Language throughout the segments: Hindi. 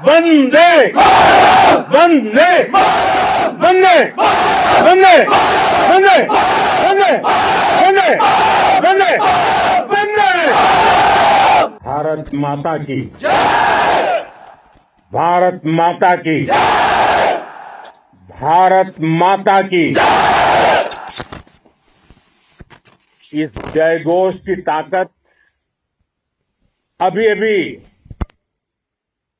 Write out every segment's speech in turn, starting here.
वंदे वंदे वंदे वंदे वंदे वंदे वंदे वंदे वंदे। भारत माता की भारत माता की भारत माता की। इस जयघोष की ताकत अभी अभी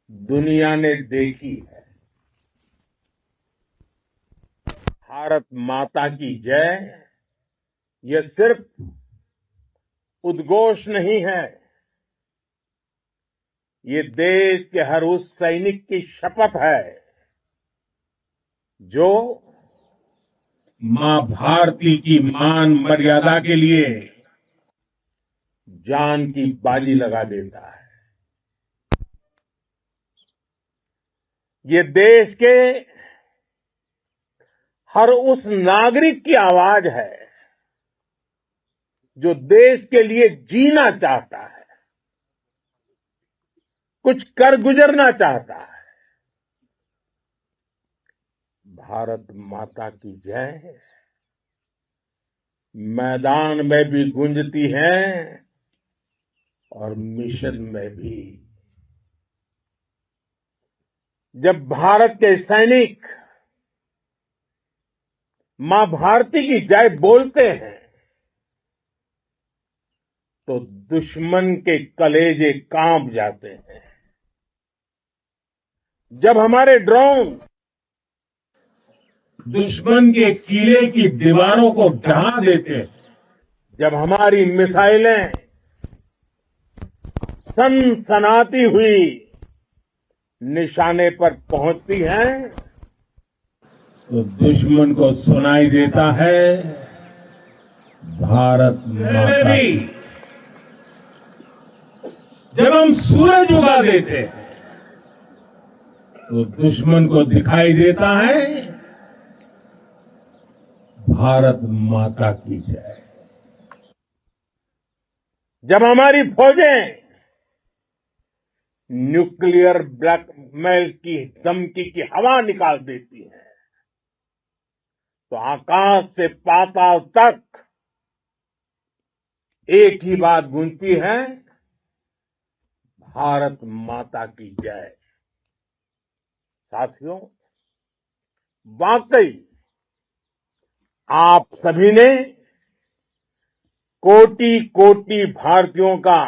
दुनिया ने देखी है। भारत माता की जय यह सिर्फ उद्घोष नहीं है, ये देश के हर उस सैनिक की शपथ है जो मां भारती की मान मर्यादा के लिए जान की बाजी लगा देता है। ये देश के हर उस नागरिक की आवाज है जो देश के लिए जीना चाहता है, कुछ कर गुजरना चाहता है। भारत माता की जय मैदान में भी गूंजती है और मिशन में भी। जब भारत के सैनिक मां भारती की जय बोलते हैं तो दुश्मन के कलेजे कांप जाते हैं। जब हमारे ड्रोन दुश्मन के किले की दीवारों को ढहा देते हैं, जब हमारी मिसाइलें सनसनाती हुई निशाने पर पहुंचती हैं तो दुश्मन को सुनाई देता है भारत माता की। जब हम सूरज उगा देते हैं तो दुश्मन को दिखाई देता है भारत माता की जय। जब हमारी फौजें न्यूक्लियर ब्लैकमेल की धमकी की हवा निकाल देती है तो आकाश से पाताल तक एक ही बात गूंजती है, भारत माता की जय। साथियों, वाकई आप सभी ने कोटि कोटि भारतीयों का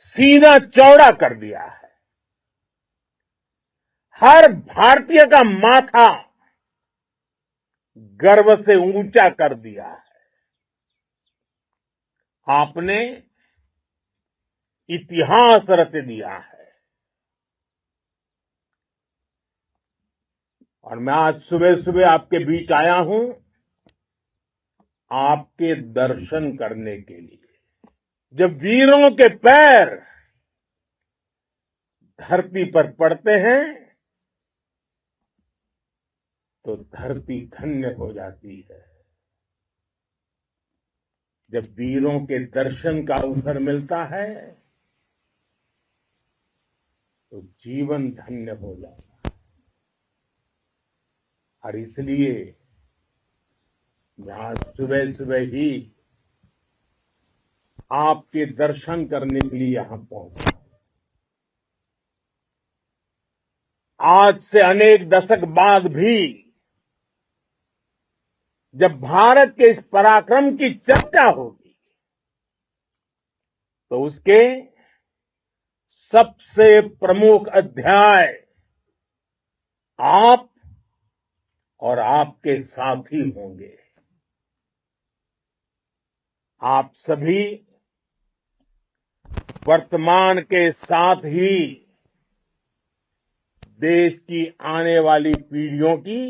सीना चौड़ा कर दिया है। हर भारतीय का माथा गर्व से ऊंचा कर दिया है। आपने इतिहास रच दिया है। और मैं आज सुबह सुबह आपके बीच आया हूं आपके दर्शन करने के लिए। जब वीरों के पैर धरती पर पड़ते हैं तो धरती धन्य हो जाती है। जब वीरों के दर्शन का अवसर मिलता है तो जीवन धन्य हो जाता है। और इसलिए मैं आज सुबह सुबह ही आपके दर्शन करने के लिए यहां पहुंचा। आज से अनेक दशक बाद भी जब भारत के इस पराक्रम की चर्चा होगी तो उसके सबसे प्रमुख अध्याय आप और आपके साथी होंगे। आप सभी वर्तमान के साथ ही देश की आने वाली पीढ़ियों की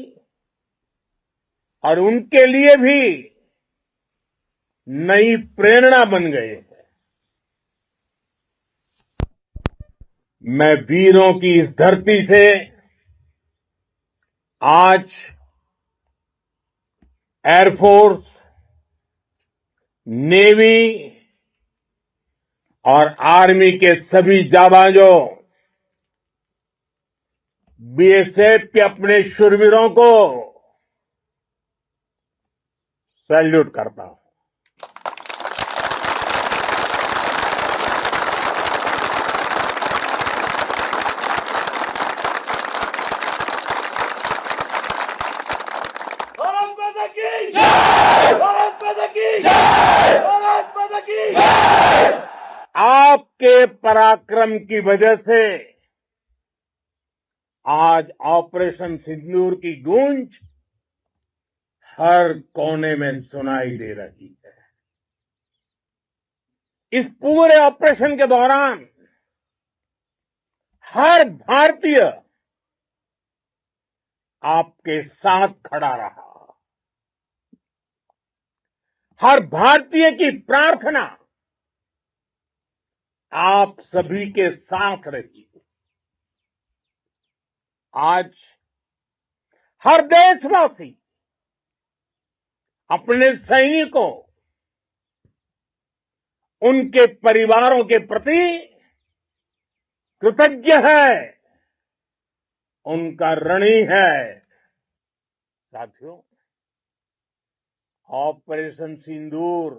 और उनके लिए भी नई प्रेरणा बन गए हैं। मैं वीरों की इस धरती से आज एयरफोर्स, नेवी और आर्मी के सभी जाबाजों बीएसएफ के अपने शूरवीरों को सैल्यूट करता हूं। भारत माता की जय! भारत माता की जय! भारत माता की जय! आपके पराक्रम की वजह से आज ऑपरेशन सिंदूर की गूंज हर कोने में सुनाई दे रही है। इस पूरे ऑपरेशन के दौरान हर भारतीय आपके साथ खड़ा रहा। हर भारतीय की प्रार्थना आप सभी के साथ रही। आज हर देशवासी अपने सैनिकों, उनके परिवारों के प्रति कृतज्ञ है, उनका ऋणी है। साथियों, ऑपरेशन सिंदूर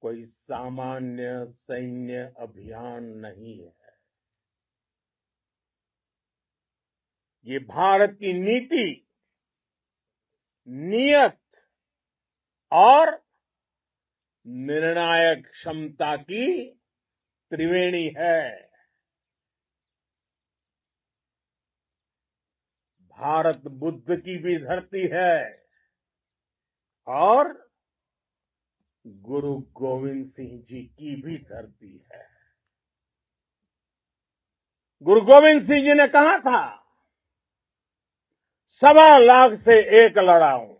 कोई सामान्य सैन्य अभियान नहीं है। ये भारत की नीति, नियत और निर्णायक क्षमता की त्रिवेणी है। भारत बुद्ध की भी धरती है और गुरु गोविंद सिंह जी की भी धरती है। गुरु गोविंद सिंह जी ने कहा था, 1.25 लाख से एक लड़ाऊं,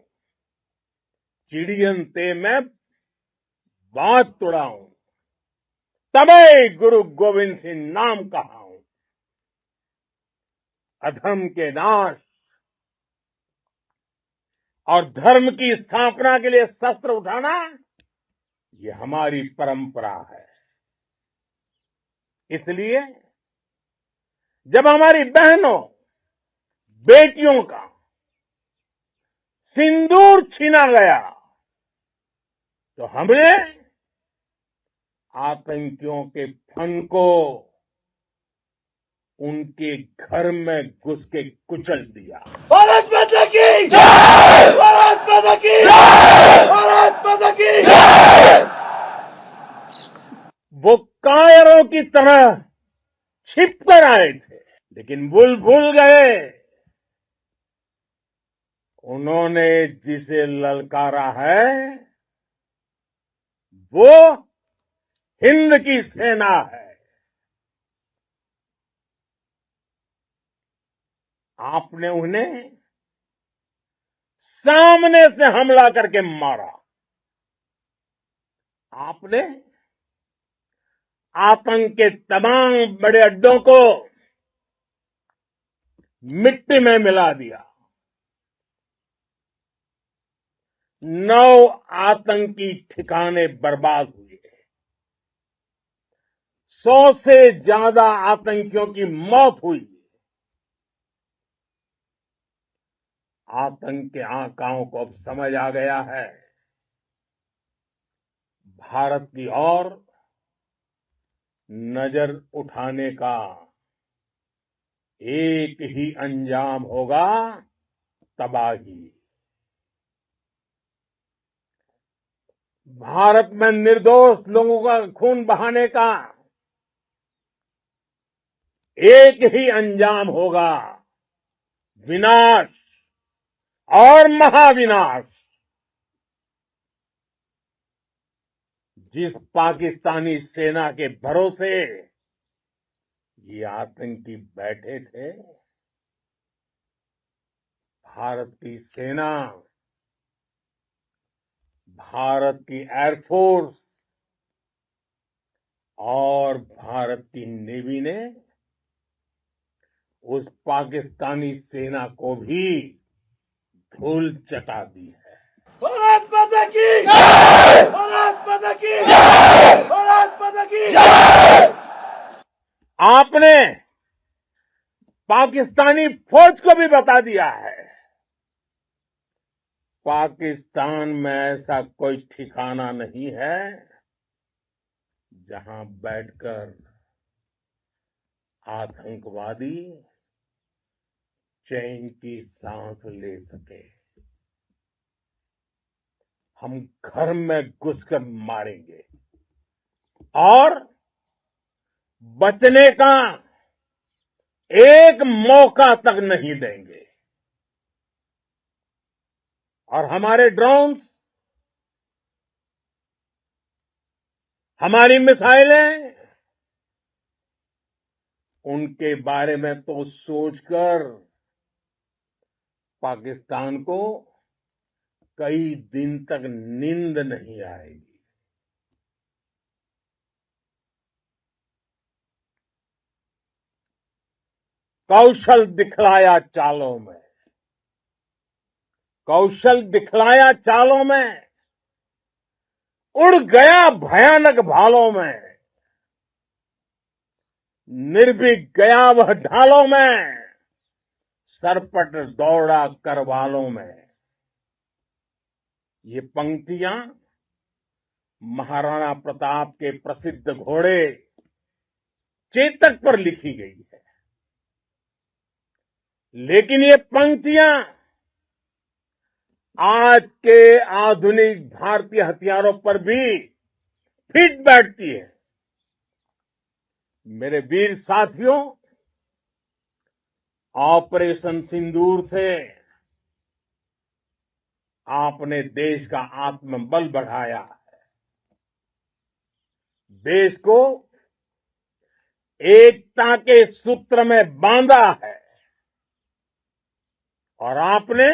चिड़ियन ते मैं बात तुड़ाऊं, तबे गुरु गोविंद सिंह नाम कहाऊं। अधर्म के नाश और धर्म की स्थापना के लिए शस्त्र उठाना, ये हमारी परंपरा है। इसलिए जब हमारी बहनों, बेटियों का सिंदूर छीना गया, तो हमने आतंकियों के फन को उनके घर में घुस के कुचल दिया। भारत माता की जय! भारत माता की जय! भारत माता की जय! वो कायरों की तरह छिप कर आए थे, लेकिन भूल गए उन्होंने जिसे ललकारा है वो हिंद की सेना है। आपने उन्हें सामने से हमला करके मारा। आपने आतंक के तमाम बड़े अड्डों को मिट्टी में मिला दिया। 9 आतंकी ठिकाने बर्बाद हुए। 100 से ज्यादा आतंकियों की मौत हुई। आतंक के आकाओं को अब समझ आ गया है, भारत की ओर नजर उठाने का एक ही अंजाम होगा, तबाही। भारत में निर्दोष लोगों का खून बहाने का एक ही अंजाम होगा, विनाश और महाविनाश। जिस पाकिस्तानी सेना के भरोसे ये आतंकी बैठे थे, भारत की सेना, भारत की एयरफोर्स और भारत की नेवी ने उस पाकिस्तानी सेना को भी धूल चटा दी है। भारत माता की जय! भारत माता की जय! भारत माता की जय! आपने पाकिस्तानी फौज को भी बता दिया है, पाकिस्तान में ऐसा कोई ठिकाना नहीं है जहां बैठकर आतंकवादी चैन की सांस ले सके। हम घर में घुसकर मारेंगे और बचने का एक मौका तक नहीं देंगे। और हमारे ड्रोन्स, हमारी मिसाइलें, उनके बारे में तो सोचकर पाकिस्तान को कई दिन तक नींद नहीं आएगी। कौशल दिखलाया चालों में, कौशल दिखलाया चालों में, उड़ गया भयानक भालों में, निर्भीक गया वह ढालों में, सरपट दौड़ा करवालों में। ये पंक्तियां महाराणा प्रताप के प्रसिद्ध घोड़े चेतक पर लिखी गई है, लेकिन ये पंक्तियां आज के आधुनिक भारतीय हथियारों पर भी फिट बैठती है। मेरे वीर साथियों, ऑपरेशन सिंदूर से आपने देश का आत्मबल बढ़ाया है, देश को एकता के सूत्र में बांधा है और आपने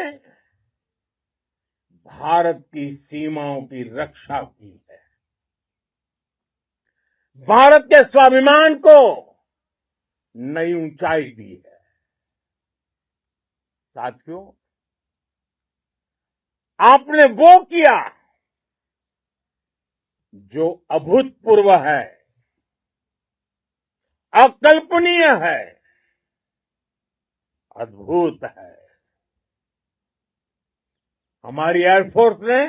भारत की सीमाओं की रक्षा की है। भारत के स्वाभिमान को नई ऊंचाई दी है। साथियों, आपने वो किया जो अभूतपूर्व है, अकल्पनीय है, अद्भुत है। हमारी एयरफोर्स ने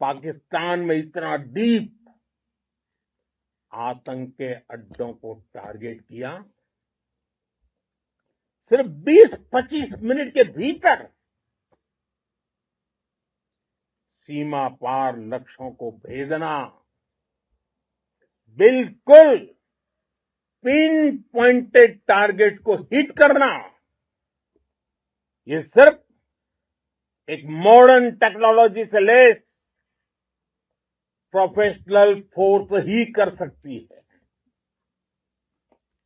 पाकिस्तान में इतना डीप आतंक के अड्डों को टारगेट किया, सिर्फ 20-25 मिनट के भीतर सीमा पार लक्ष्यों को भेदना, बिल्कुल पिन पॉइंटेड टारगेट्स को हिट करना, ये सिर्फ एक मॉडर्न टेक्नोलॉजी से लैस प्रोफेशनल फोर्स ही कर सकती है।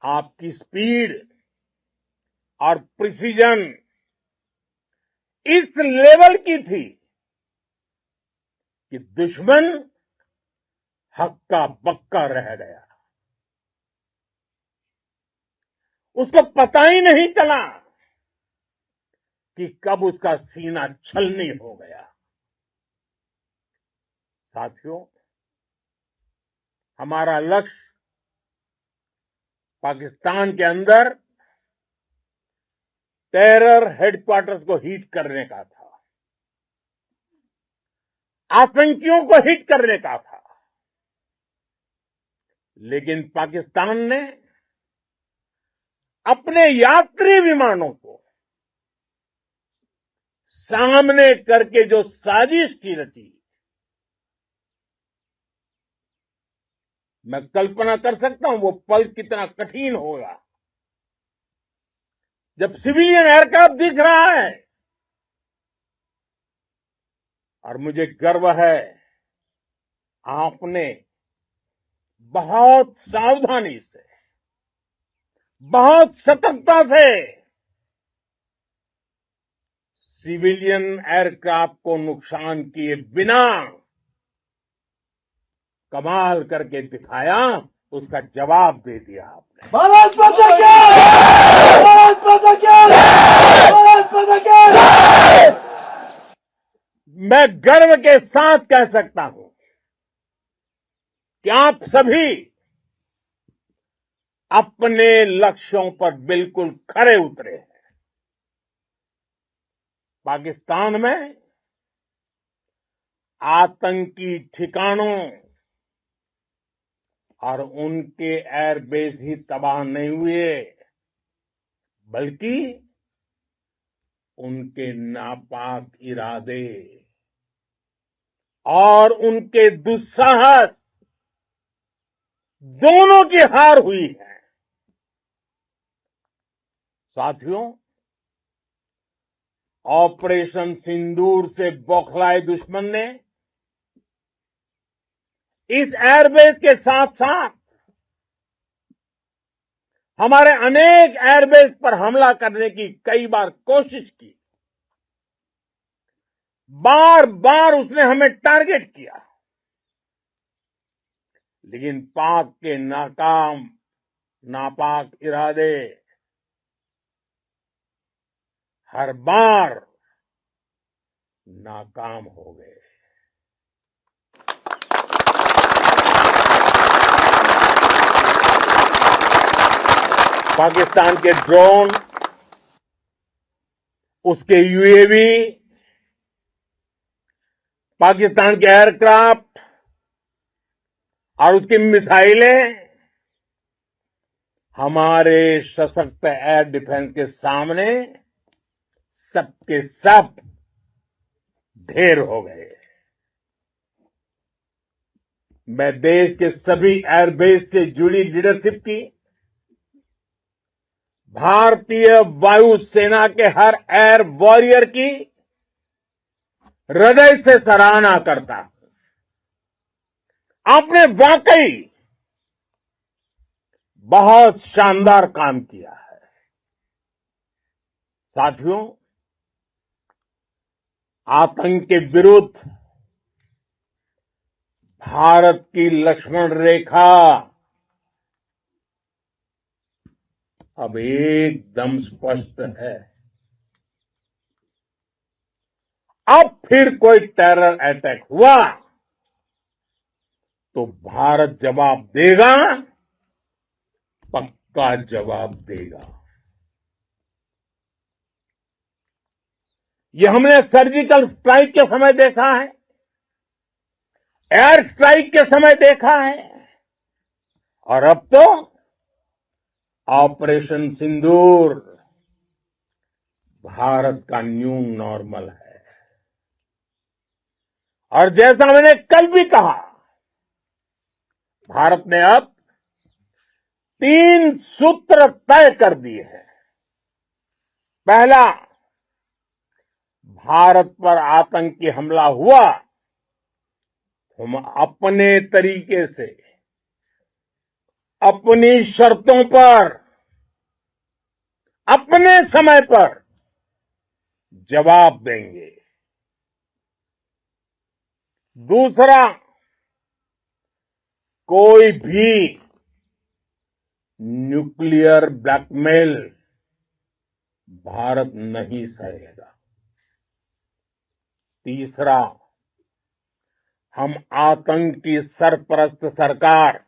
आपकी स्पीड और प्रिसीजन इस लेवल की थी कि दुश्मन हक्का बक्का रह गया। उसको पता ही नहीं चला कि कब उसका सीना छलनी हो गया। साथियों, हमारा लक्ष्य पाकिस्तान के अंदर टेरर हेडक्वार्टर्स को हिट करने का था, आतंकियों को हिट करने का था, लेकिन पाकिस्तान ने अपने यात्री विमानों को सामने करके जो साजिश की रची, मैं कल्पना कर सकता हूं वो पल कितना कठिन होगा जब सिविलियन एयरक्राफ्ट दिख रहा है। और मुझे गर्व है, आपने बहुत सावधानी से, बहुत सतर्कता से सिविलियन एयरक्राफ्ट को नुकसान किए बिना कमाल करके दिखाया, उसका जवाब दे दिया आपने। भारत माता की जय! भारत माता की जय! भारत माता की जय! मैं गर्व के साथ कह सकता हूं कि आप सभी अपने लक्ष्यों पर बिल्कुल खरे उतरे हैं। पाकिस्तान में आतंकी ठिकानों और उनके एयरबेस ही तबाह नहीं हुए, बल्कि उनके नापाक इरादे और उनके दुस्साहस दोनों की हार हुई है। साथियों, ऑपरेशन सिंदूर से बौखलाए दुश्मन ने इस एयरबेस के साथ साथ हमारे अनेक एयरबेस पर हमला करने की कई बार कोशिश की। बार बार उसने हमें टारगेट किया, लेकिन पाक के नापाक इरादे हर बार नाकाम हो गए। पाकिस्तान के ड्रोन, उसके यूएवी, पाकिस्तान के एयरक्राफ्ट और उसकी मिसाइलें हमारे सशक्त एयर डिफेंस के सामने सबके सब ढेर हो गए। मैं देश के सभी एयरबेस से जुड़ी लीडरशिप की, भारतीय वायुसेना के हर एयर वॉरियर की हृदय से सराहना करता हूं। आपने वाकई बहुत शानदार काम किया है। साथियों, आतंक के विरुद्ध भारत की लक्ष्मण रेखा अब एकदम स्पष्ट है। अब फिर कोई टेरर अटैक हुआ तो भारत जवाब देगा, पक्का जवाब देगा। ये हमने सर्जिकल स्ट्राइक के समय देखा है, एयर स्ट्राइक के समय देखा है, और अब तो ऑपरेशन सिंदूर भारत का न्यू नॉर्मल है। और जैसा मैंने कल भी कहा, भारत ने अब 3 सूत्र तय कर दिए हैं। पहला, भारत पर आतंकी हमला हुआ, हम अपने तरीके से, अपनी शर्तों पर, अपने समय पर जवाब देंगे। दूसरा, कोई भी न्यूक्लियर ब्लैकमेल भारत नहीं सहेगा। तीसरा, हम आतंक की सरपरस्त सरकार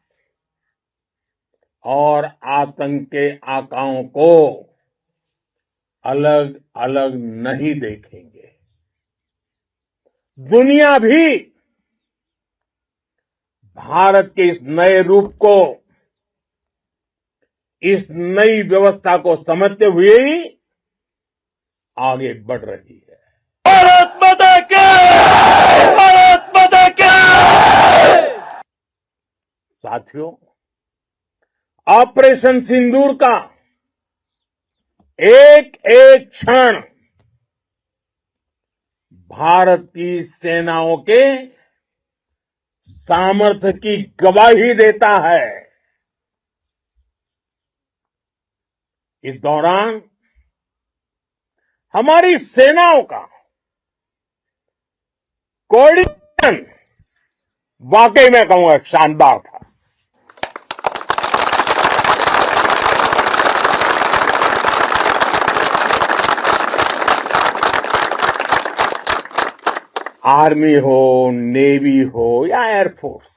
और आतंक के आकाओं को अलग अलग नहीं देखेंगे। दुनिया भी भारत के इस नए रूप को, इस नई व्यवस्था को समझते हुए ही आगे बढ़ रही है। भारत माता की! भारत माता की! साथियों, ऑपरेशन सिंदूर का एक एक क्षण भारत की सेनाओं के सामर्थ्य की गवाही देता है। इस दौरान हमारी सेनाओं का कोऑर्डिनेशन वाकई में कहूंगा शानदार था। आर्मी हो, नेवी हो या एयरफोर्स,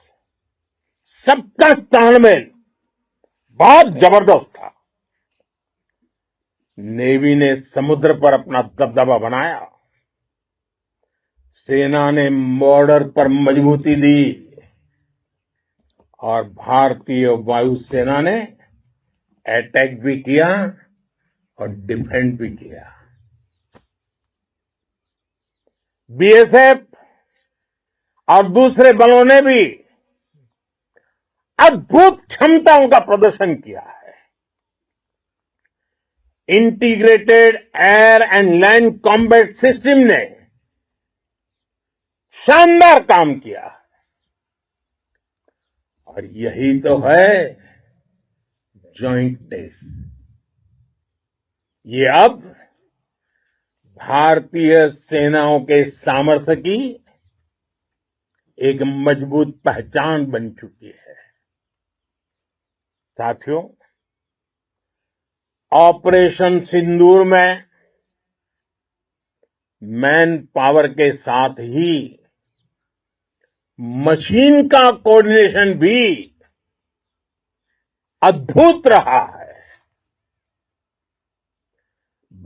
सबका तालमेल बहुत जबरदस्त था। नेवी ने समुद्र पर अपना दबदबा बनाया, सेना ने बॉर्डर पर मजबूती दी और भारतीय वायुसेना ने अटैक भी किया और डिफेंड भी किया। बीएसएफ और दूसरे बलों ने भी अद्भुत क्षमताओं का प्रदर्शन किया है। Integrated air and land combat system ने शानदार काम किया और यही तो है जॉइंट टेस्ट। ये अब भारतीय सेनाओं के सामर्थ्य की एक मजबूत पहचान बन चुकी है। साथियों, ऑपरेशन सिंदूर में मैन पावर के साथ ही मशीन का कोऑर्डिनेशन भी अद्भुत रहा है।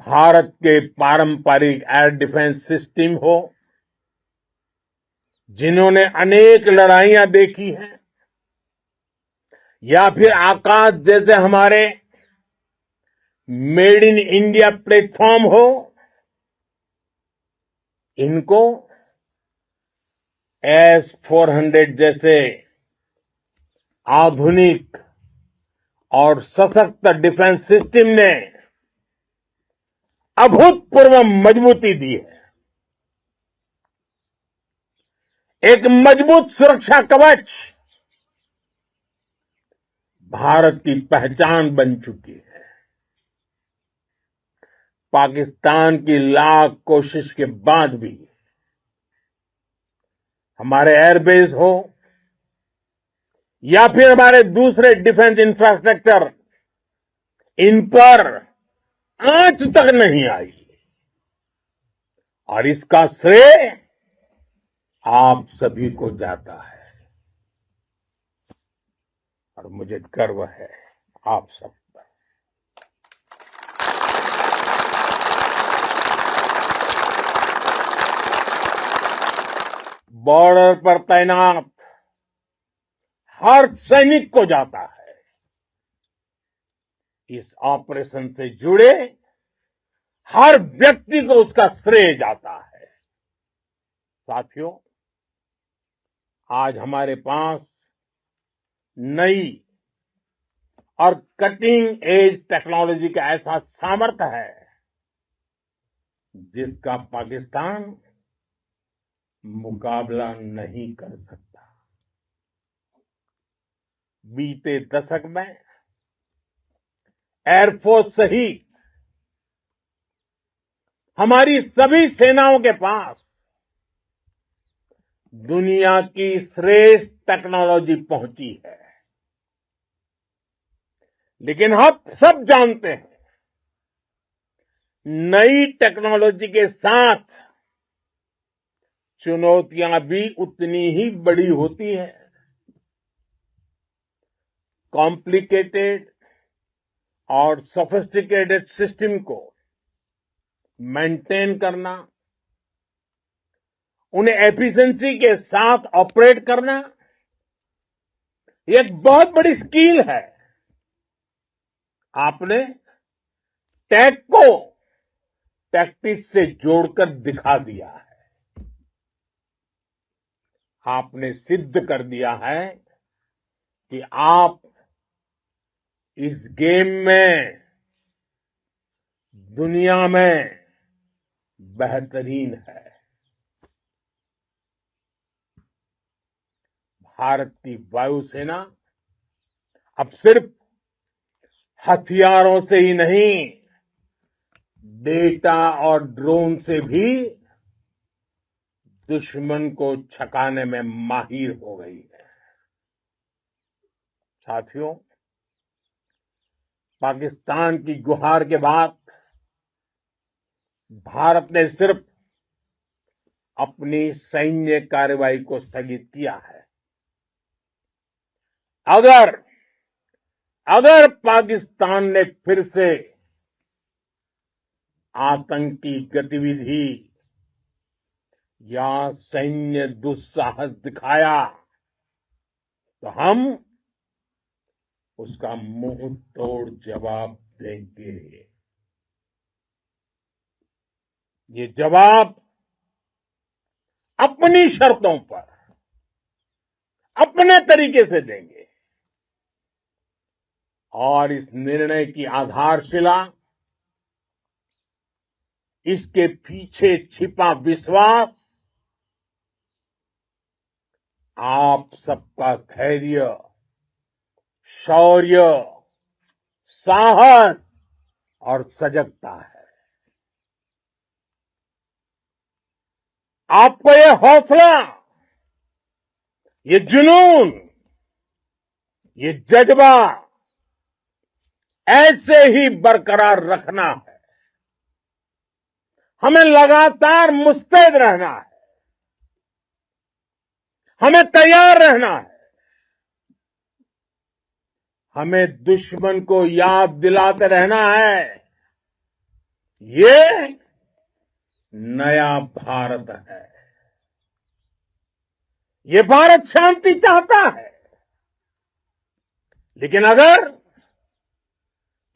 भारत के पारंपरिक एयर डिफेंस सिस्टम हो, जिन्होंने अनेक लड़ाइयां देखी हैं, या फिर आकाश जैसे हमारे मेड इन इंडिया प्लेटफॉर्म हो, इनको S-400 जैसे आधुनिक और सशक्त डिफेंस सिस्टम ने अभूतपूर्व मजबूती दी है। एक मजबूत सुरक्षा कवच भारत की पहचान बन चुकी है। पाकिस्तान की लाख कोशिश के बाद भी हमारे एयरबेस हो या फिर हमारे दूसरे डिफेंस इंफ्रास्ट्रक्चर, इन पर आंच तक नहीं आई और इसका श्रेय आप सभी को जाता है और मुझे गर्व है आप सब पर। बॉर्डर पर तैनात हर सैनिक को जाता है। इस ऑपरेशन से जुड़े हर व्यक्ति को उसका श्रेय जाता है। साथियों, आज हमारे पास नई और कटिंग एज टेक्नोलॉजी का ऐसा सामर्थ्य है जिसका पाकिस्तान मुकाबला नहीं कर सकता। बीते दशक में एयरफोर्स सहित हमारी सभी सेनाओं के पास दुनिया की श्रेष्ठ टेक्नोलॉजी पहुंची है। लेकिन हम सब जानते हैं, नई टेक्नोलॉजी के साथ चुनौतियां भी उतनी ही बड़ी होती हैं। कॉम्प्लिकेटेड और सोफिस्टिकेटेड सिस्टम को मेंटेन करना, उन्हें एफिशिएंसी के साथ ऑपरेट करना, ये एक बहुत बड़ी स्किल है। आपने टेक को टैक्टिक्स से जोड़कर दिखा दिया है। आपने सिद्ध कर दिया है कि आप इस गेम में दुनिया में बेहतरीन है। भारत की वायुसेना अब सिर्फ हथियारों से ही नहीं, डेटा और ड्रोन से भी दुश्मन को छकाने में माहिर हो गई है। साथियों, पाकिस्तान की गुहार के बाद भारत ने सिर्फ अपनी सैन्य कार्रवाई को स्थगित किया है। अगर अगर पाकिस्तान ने फिर से आतंकी गतिविधि या सैन्य दुस्साहस दिखाया तो हम उसका मुंह तोड़ जवाब देंगे। ये जवाब अपनी शर्तों पर अपने तरीके से देंगे और इस निर्णय की आधारशिला इसके पीछे छिपा विश्वास आप सबका धैर्य, शौर्य, साहस और सजगता है। आपको ये हौसला, ये जुनून, ये जज्बा ऐसे ही बरकरार रखना है। हमें लगातार मुस्तैद रहना है, हमें तैयार रहना है, हमें दुश्मन को याद दिलाते रहना है ये नया भारत है। ये भारत शांति चाहता है, लेकिन अगर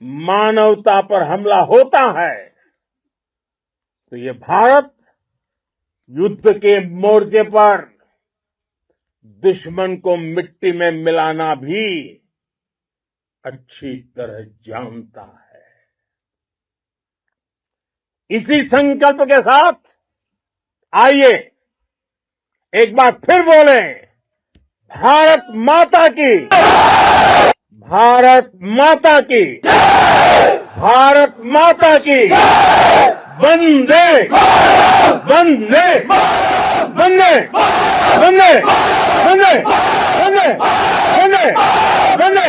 मानवता पर हमला होता है तो ये भारत युद्ध के मोर्चे पर दुश्मन को मिट्टी में मिलाना भी अच्छी तरह जानता है। इसी संकल्प के साथ आइए एक बार फिर बोलें, भारत माता की, भारत माता की, भारत माता की, वंदे वंदे वंदे वंदे वंदे वंदे वंदे वंदे